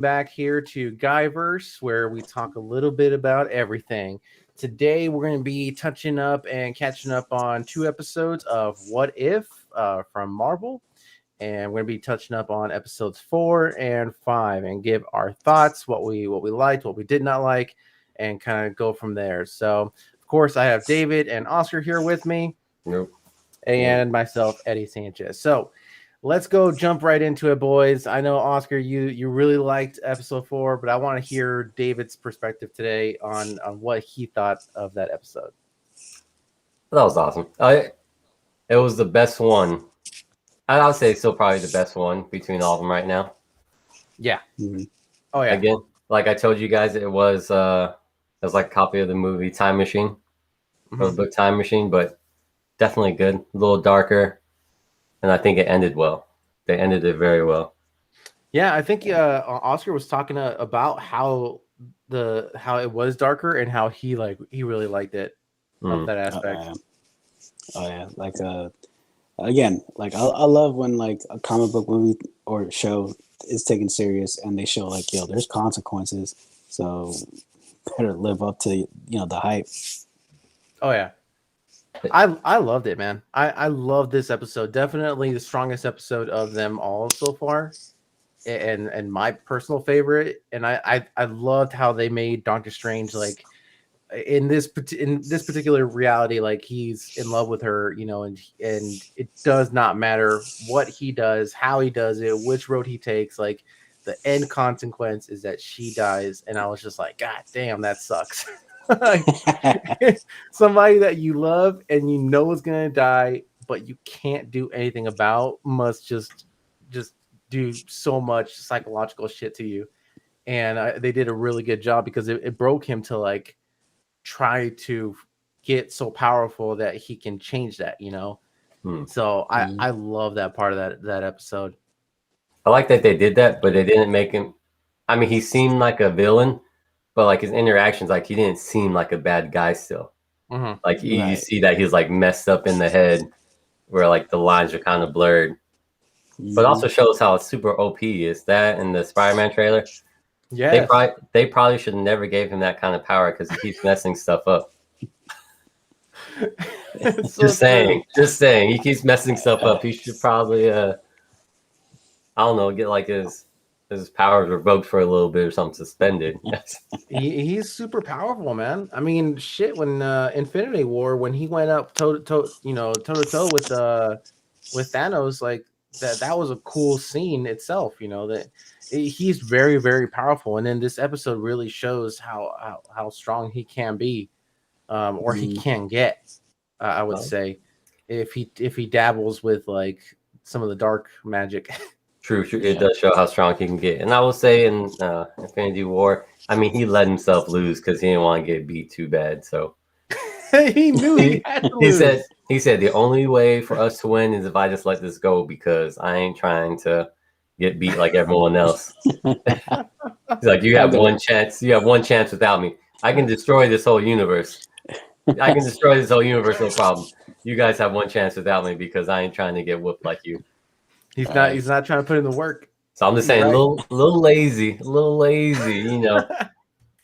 back here to Guyverse, where we talk a little bit about everything. Today, we're going to be touching up and catching up on two episodes of What If from Marvel, and we're going to be touching up on episodes 4 and 5, and give our thoughts, what we liked, what we did not like, and kind of go from there. So, of course, I have David and Oscar here with me, Nope. and myself, Eddie Sanchez. So let's go jump right into it, boys. I know Oscar, you really liked episode 4, but I want to hear David's perspective today on what he thought of that episode. That was awesome. It was the best one. I'll say it's still probably the best one between all of them right now. Yeah. Mhm. Oh yeah. Again, like I told you guys, it was like a copy of the movie Time Machine or the book Time Machine, but definitely good. A little darker, and I think it ended well. They ended it very well. Yeah, I think Oscar was talking about how it was darker and how he really liked it of that aspect. Oh yeah, like again, like I love when like a comic book movie or show is taken serious and they show like there's consequences, so better live up to the hype. Oh yeah. I loved it, man. I love this episode. Definitely the strongest episode of them all so far. And my personal favorite. And I loved how they made Doctor Strange like in this particular reality, like he's in love with her, and it does not matter what he does, how he does it, which road he takes, like the end consequence is that she dies. And I was just like, God damn, that sucks. Like, somebody that you love and you know is gonna die, but you can't do anything about, must just do so much psychological shit to you. And they did a really good job because it broke him to like try to get so powerful that he can change that. So I love that part of that episode. I like that they did that, but they didn't make him. I mean, he seemed like a villain, but like his interactions, like he didn't seem like a bad guy still. Like you Right. see that he's like messed up in the head, where like the lines are kind of blurred. But also shows how super OP is that in the Spider-Man trailer. Yes. They probably should have never gave him that kind of power because he keeps messing stuff up. Just saying, he keeps messing stuff up. He should probably I don't know, get like his powers revoked for a little bit or something, suspended. He's super powerful, man. I mean, shit. When Infinity War, when he went up toe to toe with Thanos, like that was a cool scene itself. That he's very, very powerful. And then this episode really shows how strong he can be, or he can get. I would say if he dabbles with like some of the dark magic. True. It does show how strong he can get. And I will say in Infinity War, I mean, he let himself lose because he didn't want to get beat too bad. So he knew he had to lose. He said the only way for us to win is if I just let this go because I ain't trying to get beat like everyone else. He's like, you have one chance. You have one chance without me. I can destroy this whole universe. No problem. You guys have one chance without me because I ain't trying to get whooped like you. He's not trying to put in the work. So I'm just saying, right. a little lazy,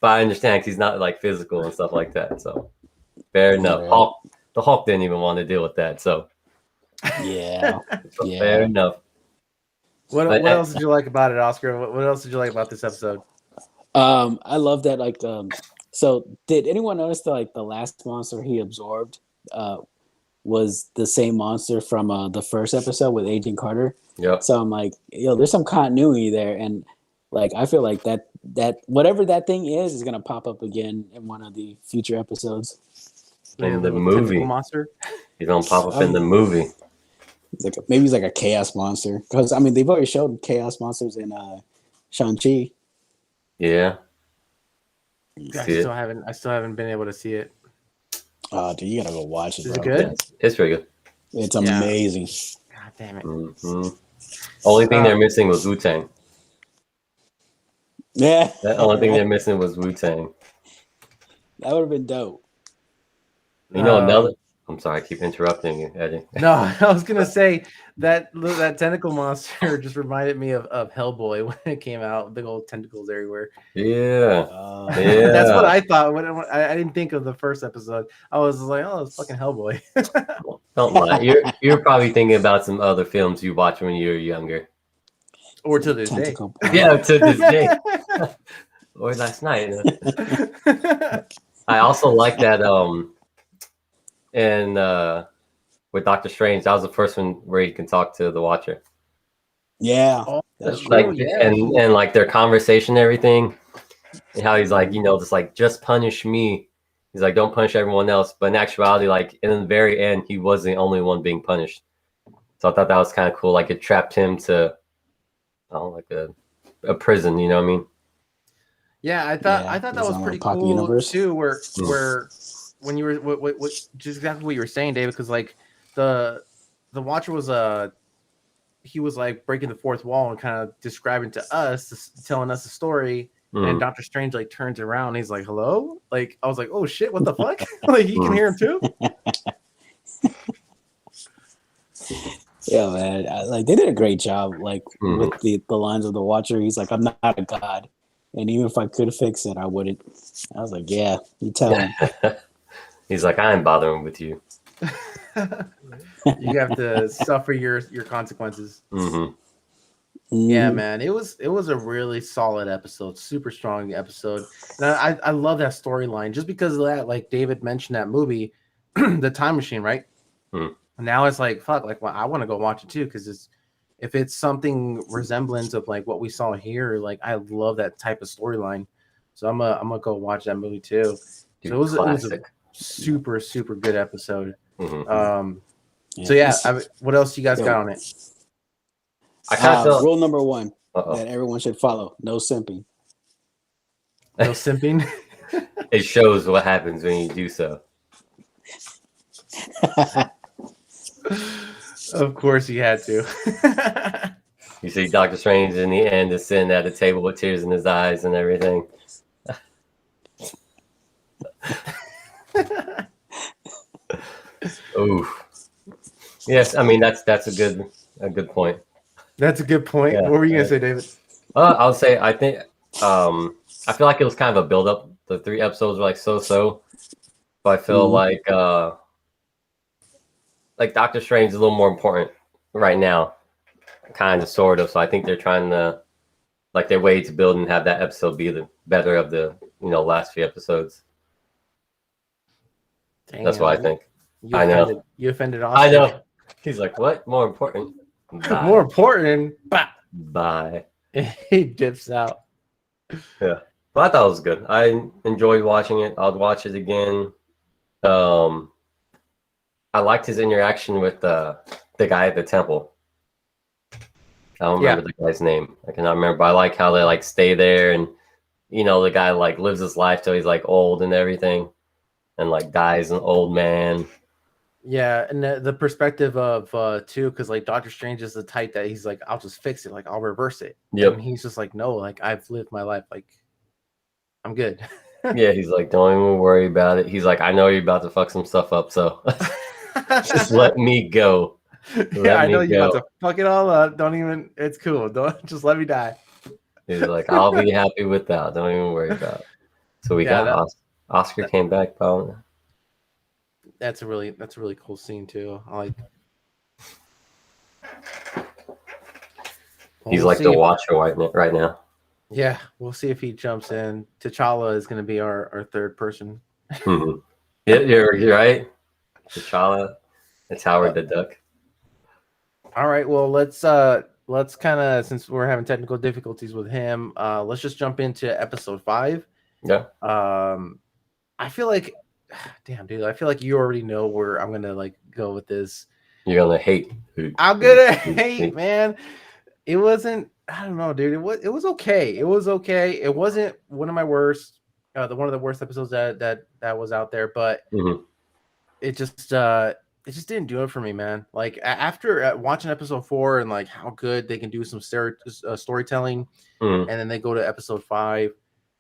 But I understand because he's not like physical and stuff like that. So fair enough. Right. The Hulk didn't even want to deal with that. So yeah. Fair enough. What else did you like about it, Oscar? What else did you like about this episode? I love that. Like, so did anyone notice that like the last monster he absorbed was the same monster from the first episode with Agent Carter? Yeah. So I'm like, there's some continuity there, and like I feel like that whatever that thing is gonna pop up again in one of the future episodes. In the movie, monster. He's gonna pop up in the movie. Maybe he's like a chaos monster because I mean they've already showed chaos monsters in Shang-Chi. Yeah. I still haven't been able to see it. Oh, dude, you gotta go watch it. Is it good? It's pretty good. It's amazing. God damn it. Mm-hmm. Only thing they're missing was Wu-Tang. Yeah. The only thing they're missing was Wu-Tang. That would have been dope. You know I'm sorry, I keep interrupting you, Eddie. No, I was gonna say that tentacle monster just reminded me of Hellboy when it came out. Big old tentacles everywhere. Yeah. That's what Yeah. I thought when I didn't think of the first episode. I was like, oh, it's fucking Hellboy. Don't lie. You're probably thinking about some other films you watched when you were younger. Or to this day. Tentacle porn. Yeah, to this day. Or last night. I also like that and with Doctor Strange, that was the first one where he can talk to the Watcher. Yeah. Oh, That's true, Like yeah. and like their conversation and everything. And how he's like, just punish me. He's like, don't punish everyone else. But in actuality, like in the very end, he was the only one being punished. So I thought that was kind of cool. Like it trapped him to like a prison, you know what I mean? Yeah, I thought that was pretty Pocket cool universe. too. Where when you were what just exactly what you were saying, David, because like the Watcher was he was like breaking the fourth wall and kind of describing to us, telling us the story. And Doctor Strange like turns around, and he's like, "Hello!" Like I was like, "Oh shit, what the fuck?" Like he can hear him too. Yeah, man. Like they did a great job. Like with the lines of the Watcher, he's like, "I'm not a god, and even if I could fix it, I wouldn't." I was like, "Yeah, you tell him." He's like, I ain't bothering with you. You have to suffer your consequences. Mm-hmm. Yeah, man, it was a really solid episode, super strong episode, and I love that storyline just because of that. Like David mentioned that movie, The Time Machine, right? Now it's like fuck, like well, I want to go watch it too because if it's something resemblance of like what we saw here, like I love that type of storyline, so I'm gonna go watch that movie too. Dude, So it was a super good episode. Mm-hmm. So yeah, what else you guys got on it? Rule number one that everyone should follow: no simping. No simping. It shows what happens when you do so. Of course, you had to. You see Doctor Strange in the end is sitting at a table with tears in his eyes and everything. Oof. Yes, I mean that's a good point. That's a good point. Yeah, what were you gonna say, David? I'll say I think I feel like it was kind of a build up. The 3 episodes were like so, but I feel like Doctor Strange is a little more important right now, kind of sort of. So I think they're trying to their way to build and have that episode be the better of the last few episodes. Damn, that's what I think. I know. You offended Oscar. I know. He's like, what? More important? Bye. More important? Bye. He dips out. Yeah. But I thought it was good. I enjoyed watching it. I'll watch it again. I liked his interaction with the guy at the temple. I don't remember the guy's name. I cannot remember. But I like how they stay there and the guy lives his life till he's old and everything. And dies an old man. Yeah, and the perspective of too, because Doctor Strange is the type that he's like, I'll just fix it, I'll reverse it. Yep. And he's just like, no, I've lived my life, I'm good. Yeah, he's like, don't even worry about it. He's like, I know you're about to fuck some stuff up, so just let me go. I know you're about to fuck it all up. Don't even. It's cool. Don't just let me die. He's like, I'll be happy with that. Don't even worry about it. So we got Oscar came back, probably. That's a really cool scene too. I like. He's the Watcher right now. Yeah, we'll see if he jumps in. T'Challa is going to be our third person. Mm-hmm. Yeah, you're right. T'Challa. It's Howard the Duck. All right. Well, let's kind of, since we're having technical difficulties with him, let's just jump into episode 5. Yeah. I feel like, damn, dude, I feel like you already know where I'm gonna go with this. You're gonna hate. I'm gonna hate, man. It wasn't. I don't know, dude. It was okay. It was okay. It wasn't one of my worst. One of the worst episodes that was out there, but it just didn't do it for me, man. After watching episode 4 and how good they can do some storytelling, and then they go to episode 5,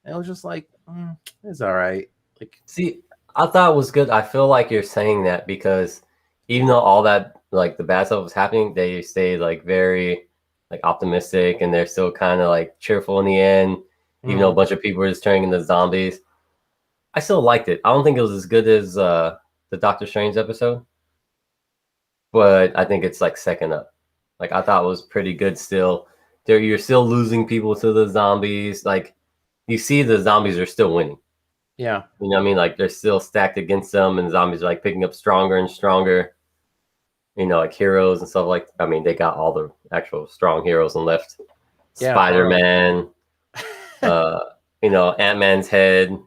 and it was just it's all right. See, I thought it was good. I feel like you're saying that because even though all that like the bad stuff was happening, they stayed like very like optimistic and they're still kind of like cheerful in the end, even though a bunch of people were just turning into zombies. I still liked it. I don't think it was as good as the Doctor Strange episode, but I think it's like second up. Like I thought it was pretty good still. There you're still losing people to the zombies. Like you see the zombies are still winning. Yeah. You know what I mean? Like they're still stacked against them and zombies are like picking up stronger and stronger. You know, like heroes and stuff like I mean, they got all the actual strong heroes on left. Yeah, Spider-Man, you know, Ant-Man's head.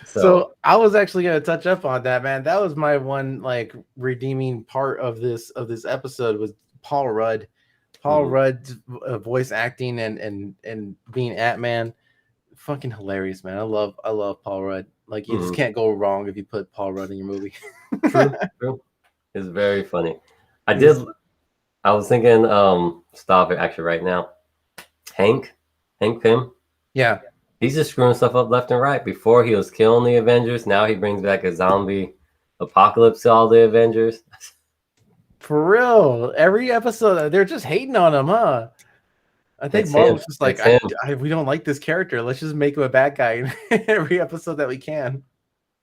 So I was actually gonna touch up on that, man. That was my one like redeeming part of this episode was Paul Rudd. Paul Rudd's voice acting and being Ant-Man, fucking hilarious, man. I love Paul Rudd. Like you just can't go wrong if you put Paul Rudd in your movie. True. It's very funny. I was thinking, stop it actually right now. Hank Pym. Yeah. He's just screwing stuff up left and right. Before he was killing the Avengers, now he brings back a zombie apocalypse to all the Avengers. For real. Every episode they're just hating on him, huh? I think Marvel's just like, we don't like this character. Let's just make him a bad guy in every episode that we can.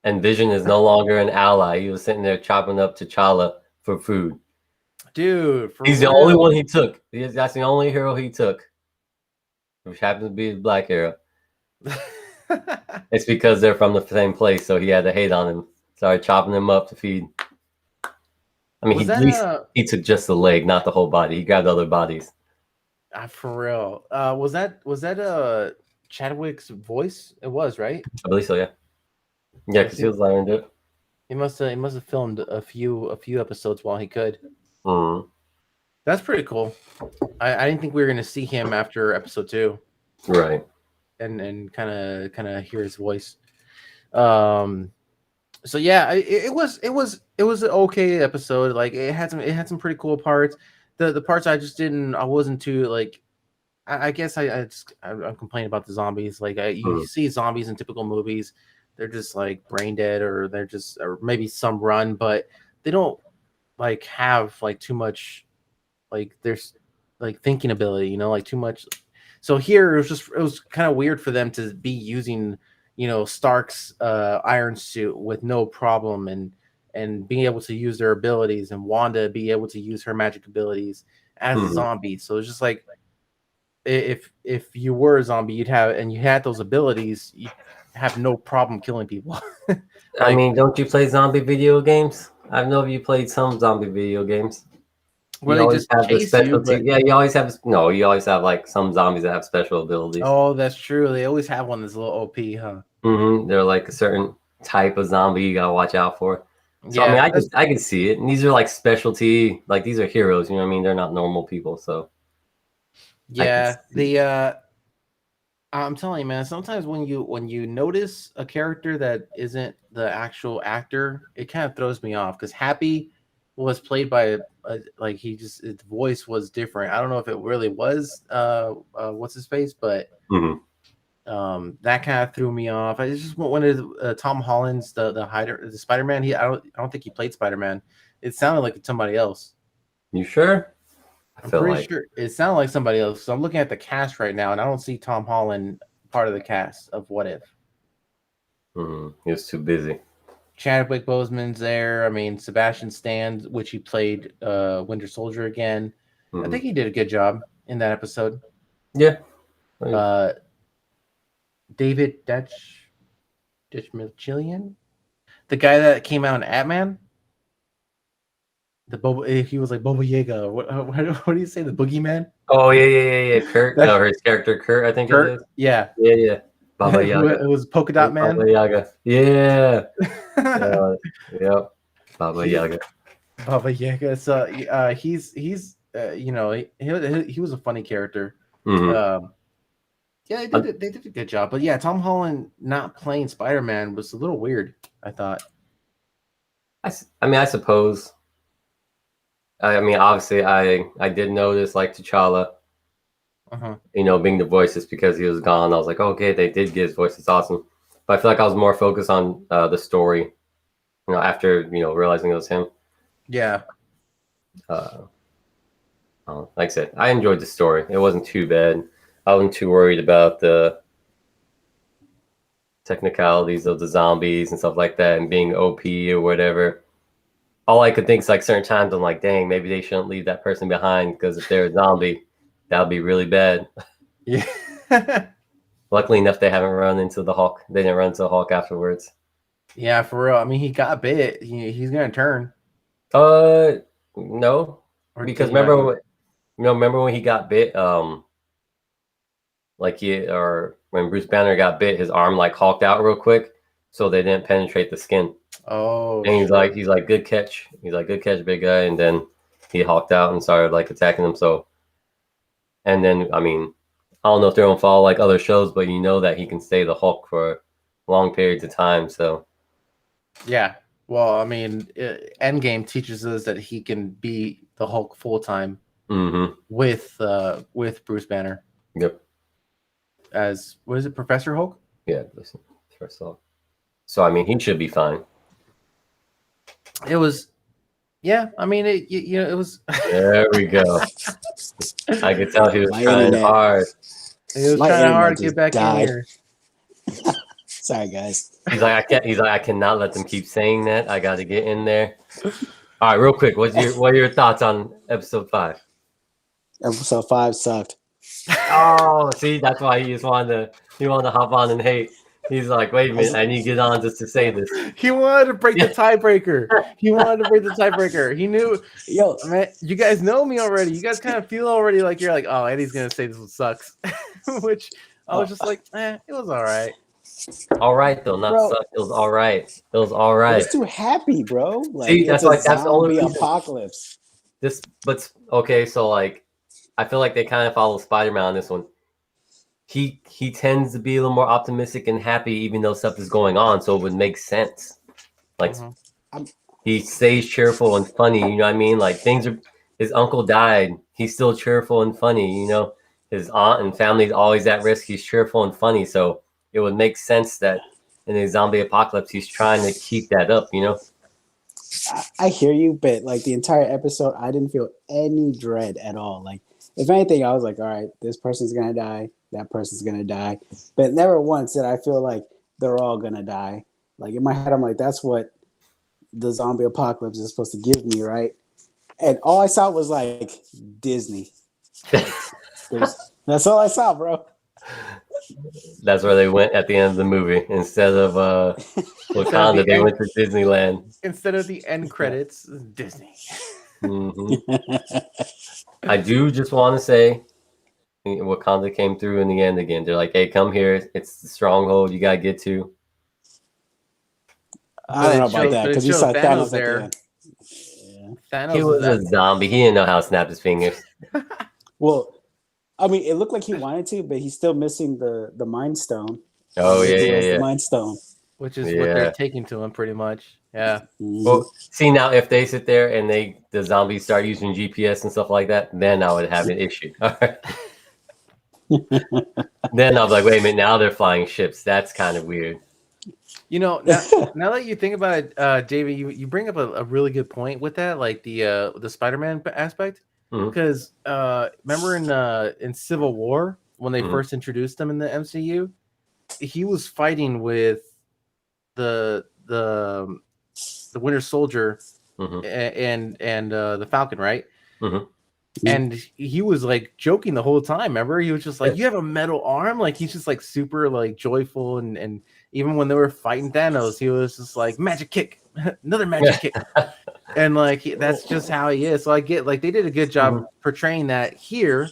And Vision is no longer an ally. He was sitting there chopping up T'Challa for food. Dude, he's the only one he took. That's the only hero he took, which happens to be the black hero. It's because they're from the same place, so he had to hate on him. Started chopping him up to feed. I mean, he took just the leg, not the whole body. He grabbed other bodies. For real. Was that Chadwick's voice? It was, right? I believe so, yeah. Yeah, because he was learned it. He must have filmed a few episodes while he could. Mm. That's pretty cool. I didn't think we were gonna see him after episode 2. Right. And kind of hear his voice. So yeah, it was an okay episode. Like it had some pretty cool parts. The parts I wasn't too like. I guess I'm complaining about the zombies. Like you see zombies in typical movies, they're just like brain dead or or maybe some run, but they don't like have like too much like there's like thinking ability, like too much. So here it was kind of weird for them to be using, Stark's iron suit with no problem and being able to use their abilities and Wanda be able to use her magic abilities as a zombie. So it's just like if you were a zombie, you had those abilities, you have no problem killing people. Like, I mean, don't you play zombie video games? I know you played some zombie video games. Where they just have the specialty. You always have like some zombies that have special abilities. Oh, that's true. They always have one that's a little OP, huh? They're like a certain type of zombie you gotta watch out for. So yeah, I mean, I can see it. And these are like specialty, like these are heroes. You know what I mean? They're not normal people. So yeah, I'm telling you, man. Sometimes when you notice a character that isn't the actual actor, it kind of throws me off because Happy was played by like his voice was different. I don't know if it really was what's his face, but that kind of threw me off. I just wanted Tom Holland's the Spider-Man. I don't think he played Spider-Man. It sounded like somebody else. You sure? I'm pretty sure it sounded like somebody else. So I'm looking at the cast right now, and I don't see Tom Holland part of the cast of What If. He was too busy. Chadwick Boseman's there. I mean, Sebastian Stan, which he played Winter Soldier again. I think he did a good job in that episode. Yeah. David Ditchmilchian, the guy that came out in Ant-Man. He was like Boba Yaga. What do you say? The boogeyman? Oh yeah. Kurt. No, his character Kurt. I think Kurt. It is. Yeah. Baba Yaga. It was Polka Dot Man. Baba Yaga. Yeah. Yep. Baba Yaga. Baba Yaga. So he's he was a funny character. Yeah, they did a good job. But yeah, Tom Holland not playing Spider-Man was a little weird, I thought. I mean, I suppose. I mean, obviously, I did notice like T'Challa, being the voice just because he was gone. I was like, okay, they did get his voice. It's awesome. But I feel like I was more focused on the story. After realizing it was him. Yeah. Like I said, I enjoyed the story. It wasn't too bad. I wasn't too worried about the technicalities of the zombies and stuff like that and being OP or whatever. All I could think is like certain times I'm like, dang, maybe they shouldn't leave that person behind because if they're a zombie, that would be really bad. Yeah. Luckily enough, they haven't run into the Hulk. They didn't run into the Hulk afterwards. Yeah, for real. I mean, he got bit. He's gonna turn. No, Or because did he not remember, get remember when he got bit? When Bruce Banner got bit, his arm like hulked out real quick, so they didn't penetrate the skin. Oh, And he's shit. like, good catch. He's like, good catch, big guy. And then he hulked out and started like attacking him. So, and then I mean, I don't know if they're gonna follow like other shows, but you know that he can stay the Hulk for long periods of time. So, Yeah. Well, I mean, Endgame teaches us that he can be the Hulk full time with Bruce Banner yep, as what is it, Professor Hulk? yeah. Listen, first off, so I mean, he should be fine. It was, yeah. I mean, it was. There we go. I could tell he was My trying internet. hard. It was My trying hard internet to get just back died. in here. Sorry, guys. He's like, I can't. He's like, I cannot let them keep saying that. I got to get in there. All right, real quick. What are your thoughts on episode 5? Episode 5 sucked. Oh, see, that's why he wanted to hop on and hate. He's like, wait a minute, I need to get on just to say this. He wanted to break the tiebreaker. He wanted to break the tiebreaker. He knew. Yo, Man, you guys know me already. You guys kind of feel already like you're like, oh, Eddie's gonna say this one sucks, which I was just like, it was all right. All right, though, not Bro. suck. It was all right. It was all right. it's too happy, bro. Like, See, it's that's a the only zombie reason. apocalypse. Okay, so like, I feel like they kind of follow Spider-Man on this one. He tends to be a little more optimistic and happy, even though stuff is going on. So it would make sense. Like, he stays cheerful and funny. You know what I mean? Like his uncle died. He's still cheerful and funny. You know, his aunt and family's always at risk. He's cheerful and funny. So it would make sense that in a zombie apocalypse, he's trying to keep that up. You know. I hear you, but like the entire episode, I didn't feel any dread at all. Like, if anything, I was like, all right, this person's gonna die, that person's gonna die, but never once did I feel like they're all gonna die. Like in my head, I'm like, that's what the zombie apocalypse is supposed to give me, right? And all I saw was like Disney. That's all I saw, bro. That's where they went at the end of the movie. Instead of Wakanda, they went to Disneyland. Instead of the end credits, Disney. I do just want to say Wakanda came through in the end again. They're like, hey, come here. It's the stronghold you got to get to. I don't know about that because you saw Thanos there. At the end. Thanos He was a zombie. He didn't know how to snap his fingers. Well, I mean, it looked like he wanted to, but he's still missing the Mind Stone. Oh, yeah. The Mind Stone. Which is what they're taking to him, pretty much. Yeah. Well, see, now, if they sit there and the zombies start using GPS and stuff like that, then I would have an issue. Then I'll be like, wait a minute, now they're flying ships. That's kind of weird. You know, now that you think about it, David, you bring up a really good point with that, like the Spider-Man aspect. Because remember in Civil War when they first introduced him in the MCU, he was fighting with the Winter Soldier and the Falcon, right? And he was like joking the whole time. Remember, he was just like, "You have a metal arm." Like he's just like super like joyful, and even when they were fighting Thanos, he was just like, "Magic kick, another magic kick," and like that's just how he is. So I get like they did a good job portraying that here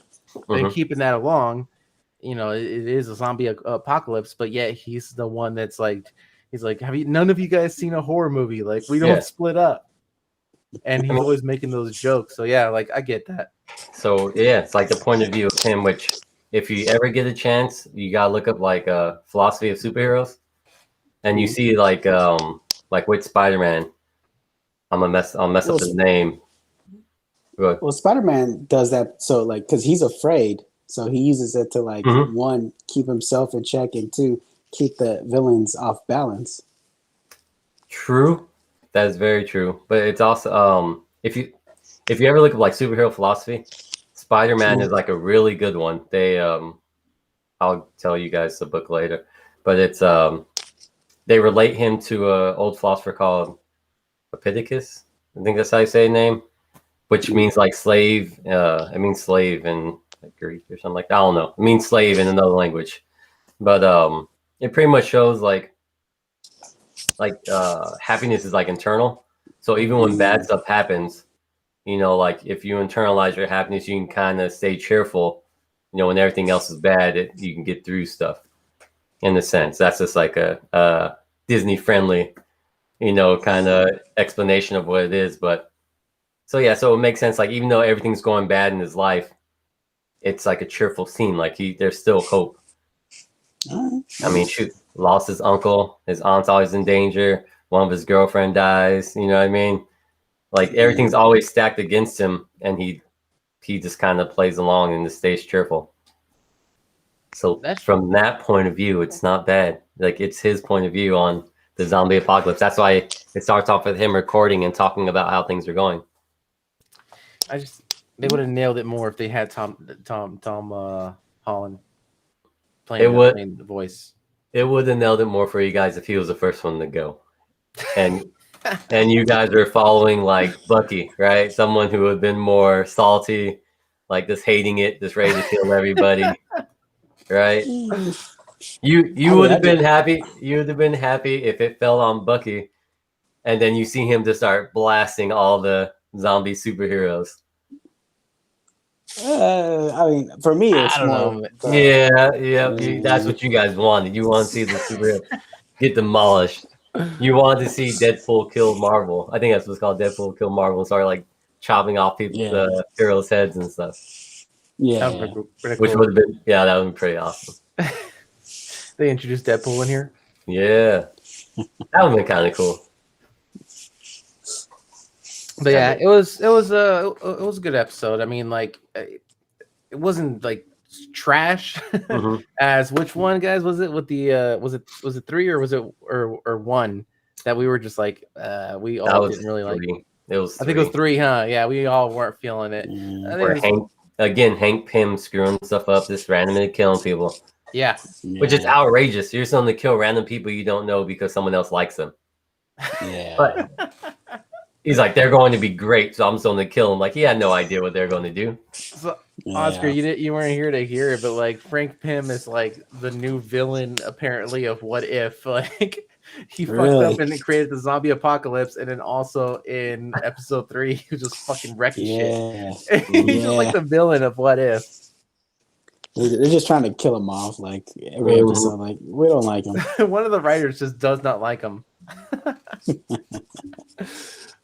and keeping that along. You know, it is a zombie apocalypse, but yet he's the one that's like, he's like, none of you guys seen a horror movie? Like we don't split up, and he's always making those jokes. So yeah, like I get that. So yeah, it's like the point of view of him, which if you ever get a chance, you gotta look up like philosophy of superheroes, and you see like with Spider-Man, I'll mess up his name. Well, Spider-Man does that so like because he's afraid, so he uses it to like one, keep himself in check, and two, keep the villains off balance. True, that is very true. But it's also if you ever look at like superhero philosophy, Spider-Man is like a really good one. They I'll tell you guys the book later, but it's they relate him to a old philosopher called Epictetus. I think that's how you say his name, which means like slave. It means slave in like Greek or something like that. I don't know. It means slave in another language, but it pretty much shows like happiness is like internal. So even when bad stuff happens, you know, like if you internalize your happiness, you can kind of stay cheerful. You know, when everything else is bad, you can get through stuff. In a sense, that's just like a Disney friendly, you know, kind of explanation of what it is. But so yeah, so it makes sense. Like even though everything's going bad in his life, it's like a cheerful scene. Like there's still hope. I mean, shoot, lost his uncle. His aunt's always in danger. One of his girlfriend dies. You know what I mean? Like everything's always stacked against him, and he just kind of plays along and just stays cheerful. So from that point of view, it's not bad. Like it's his point of view on the zombie apocalypse. That's why it starts off with him recording and talking about how things are going. They would have nailed it more if they had Tom Holland playing the voice. It would have nailed it more for you guys if he was the first one to go, and you guys are following like Bucky, right? Someone who would have been more salty, like just hating it, just ready to kill everybody. Right? You would have been happy. You would have been happy if it fell on Bucky, and then you see him just start blasting all the zombie superheroes. I mean, for me, it's more. That's what you guys wanted. You want to see the superheroes get demolished. You want to see Deadpool kill Marvel. I think that's what's called, Deadpool kill Marvel, and start like chopping off the heroes' heads and stuff. Yeah, which would have been that would have been pretty awesome. They introduced Deadpool in here. Yeah, that would have been kind of cool. But yeah, it was a good episode. I mean, like it wasn't like trash as which one, guys, was it with the was it 3 or was it or 1 that we were just like we all didn't really 3. Like it was 3. I think it was 3, huh? Yeah, we all weren't feeling it. Hank Pym screwing stuff up, just randomly killing people. Yeah. Which is outrageous. You're just going to kill random people you don't know because someone else likes them. Yeah. But he's like, they're going to be great, so I'm just going to kill them. Like, he had no idea what they're going to do. So, Oscar, you weren't here to hear it, but like Frank Pym is like the new villain apparently of What If. Like he fucked up and created the zombie apocalypse, and then also in episode 3 he was just fucking wrecking shit. He's just like the villain of What If. They're just trying to kill him off, like every episode. Like we don't like him. One of the writers just does not like him.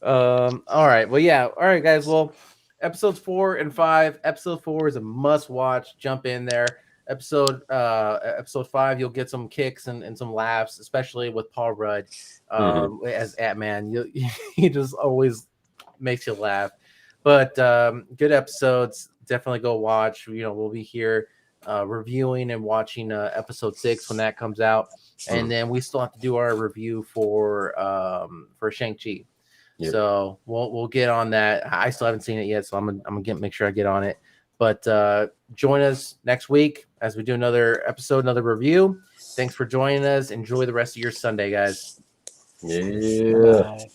All right. Well, yeah. All right, guys. Well, episodes 4 and 5. Episode 4 is a must-watch. Jump in there. Episode 5, you'll get some kicks and some laughs, especially with Paul Rudd as Ant-Man. He just always makes you laugh. But good episodes. Definitely go watch. You know, we'll be here reviewing and watching episode 6 when that comes out, and then we still have to do our review for Shang-Chi. Yep. So we'll get on that. I still haven't seen it yet, so I'm gonna make sure I get on it. But join us next week as we do another episode, another review. Thanks for joining us. Enjoy the rest of your Sunday, guys. Yeah. Bye.